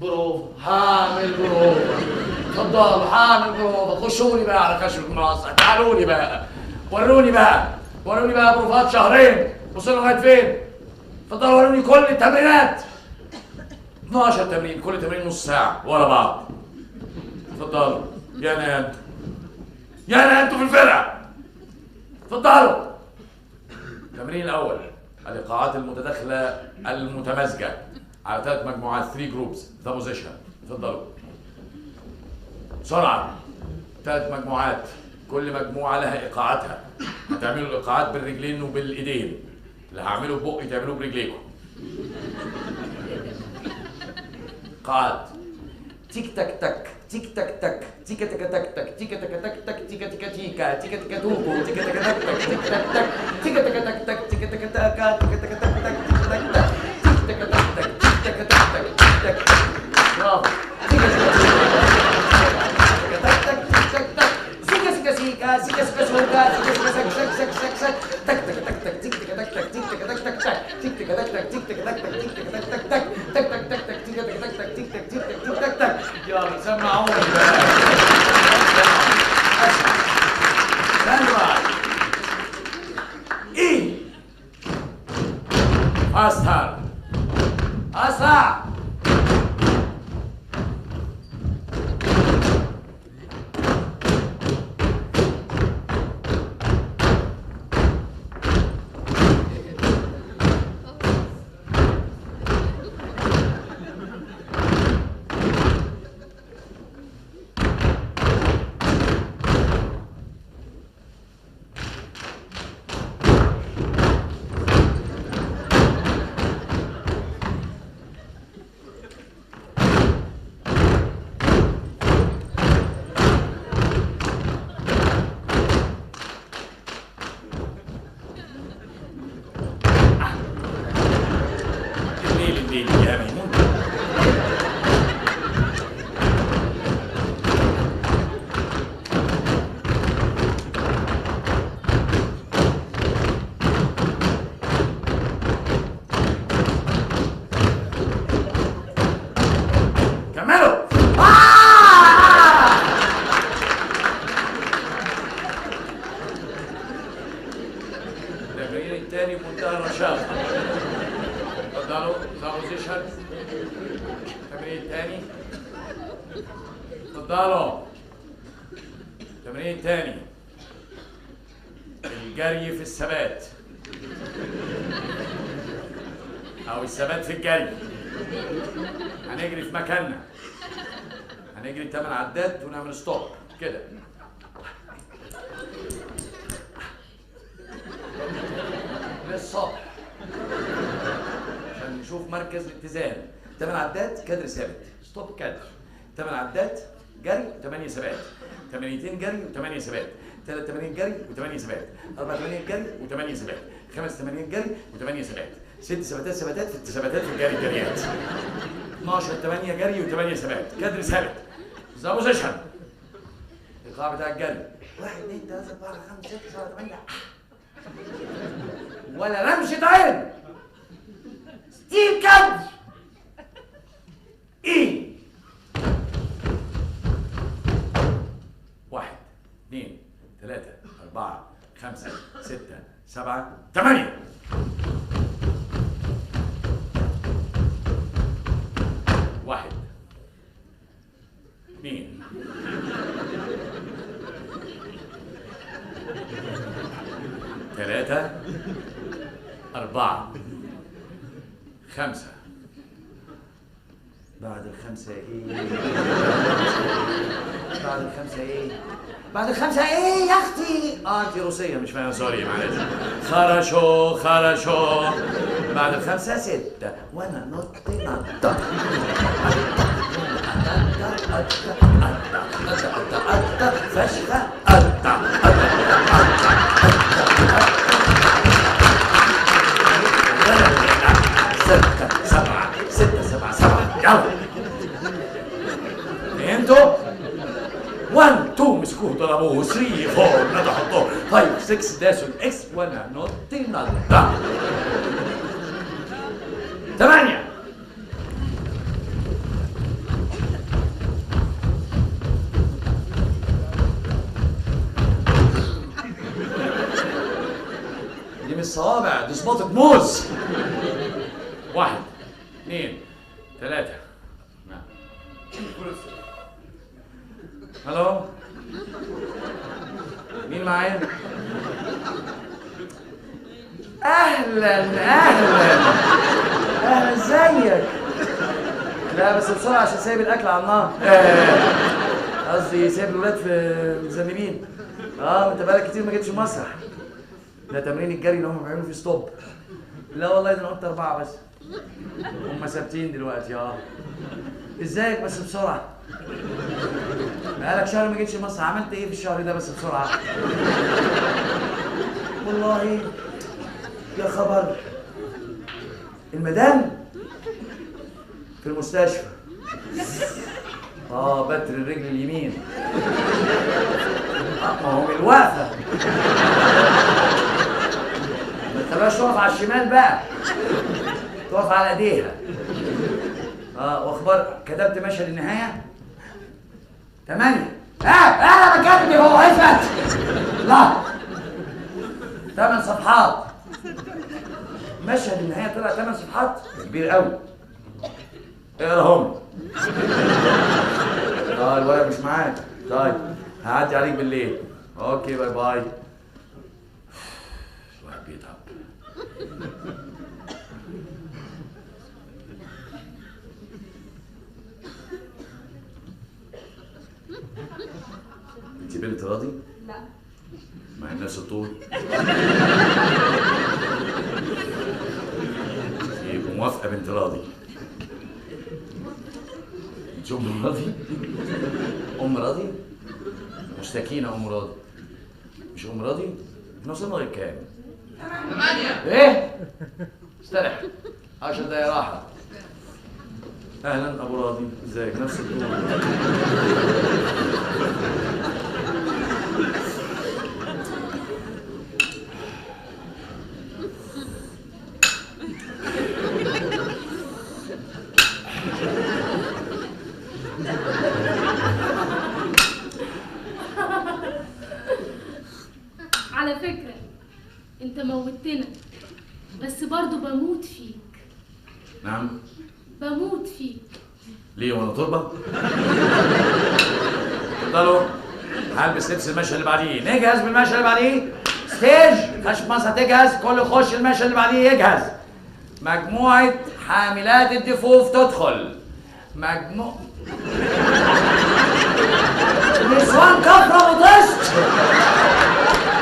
بروف، حامل بروف. اتفضلوا حامل بروف. خشوا لي بقى على خشب المنصة، تعالوا لي بقى، وروني بقى بروفات شهرين وصلوا لغايه فين؟ اتفضلوا وروني كل التمرينات. 12 تمرين، كل تمرين نص ساعة ورا بعض. اتفضلوا يا انتوا في الفرقة. اتفضلوا. التمرين الأول الإيقاعات المتداخلة المتمازجة على 3 مجموعات، 3 جروبس، ذا بوزيشن. اتفضلوا. بسرعة. 3 مجموعات، كل مجموعة لها إيقاعاتها. هتعملوا الإيقاعات بالرجلين وبالإيدين. اللي هعمله ببقي تعملوه برجليكم. قاعد تيك تك تك تيك تك تك تيك تك تك تك تيك تك تك تك تيك تك تيكا تيك تك توكو تيك تك تك تك تيك تك تك تيك تك تك تك تيك تك تك تك تيك تك تك تك تيك تك تك تك تيك تك تك تك تك. برافو. سيكا سيكا سيكا سيكا سيكا سوكا سيكا سيكا سك سك سك سك تك تك تك تك تيك تك تك تك تيك تك تك تك تك تيك تك تك تك تيك تك تك تك تيك تك تك تك تك تك تك تك تيك تك تك تك تيك تك تك تك تك تك. يلا سمعوني بقى. ايه فاستر اسرع. التمرين الثاني الجري في الثبات او الثبات في الجري. هنجري في مكاننا، هنجري 8 عدات ونعمل ستوب كده. للصبح عشان نشوف مركز الاتزان. 8 عدات كدر ثابت، ستوب كدر. 8 عدات جري و8 ثبات. 8 جري و8 ثبات. 3 تمارين جري و8 ثبات. 4 تمارين جري و8 ثبات. 5 تمارين جري و8 ثبات. 6 ثباتات في الثباتات في الجري جريات. 12 8 جري و8 ثبات. كدر ثابت. ذا بوزيشن. الإيقاع بتاع الجري 1 2 3 4 5 6 7 8 ولا رمشة عين. ستيل كدر. ايه 1 2 3 4 5 6 7 8. 1 2 3 4 5. بعد الخمسة ايه؟ بعد الخمسة ايه؟ بعد الخمسة ايه يا اختي؟ انت روسية مش فاهمة، سوري معلش. خرشو بعد الخمسة 6 وانا نط فشخة فهمتوا؟ 1 2 مسكوه ضربوه، 3 4 نضحوا حطوه، 5 6 داسوا الاكس وانا نطي نضع. 8 موز. 1 2 3. نعم. الو، مين معايا؟ اهلا اهلا اهلا، ازيك؟ لا بس بسرعه عشان سايب الاكل على النار. قصدي سايب الولاد في مذنبين. انت بقالك كتير ما جيتش مسرح. ده تمرين الجري اللي هم بيعملوا فيه ستوب. لا والله ده انا قلت 4 بس. هم ثابتين دلوقتي. ازيك بس بسرعه؟ بقالك شهر ما جيتش مصر، عملت ايه في الشهر ده بس بسرعه؟ والله يا خبر، المدام في المستشفى. بتر الرجل اليمين. ما هو من الوقفه. ما تخليهاش تقف على الشمال بقى، تقف على ايديها. واخبار كتبت مشهد النهايه 8. انا بكتب هو اثبت. لا 8 صفحات. مشهد النهايه طلع 8 صفحات، كبير قوي. اقراهم. الورق مش معاك. طيب هعدي عليك بالليل. اوكي باي باي. الواحد بيتعب. انت بنت راضي؟ لا. مع الناس الطول. يبقى موافقة بنت راضي. انت ام راضي؟ ام راضي؟ مشتكينة ام راضي. مش ام راضي؟ احنا وصلنا لغاية كام؟ 8. ايه؟ استرح. 10 دقايق راحة. اهلا ابو راضي، ازيك؟ نفس الطول. على فكرة انت موتنا، بس برضو بموت فيك. نعم؟ بموت فيك. ليه وانا تربة؟ اتفضلوا، هلبس لبس المشهد اللي بعديه. نجهز بالمشهد اللي بعديه. ستيج، كشف مصر تجهز، كل يخش المشهد اللي بعديه يجهز. مجموعة حاملات الدفوف تدخل.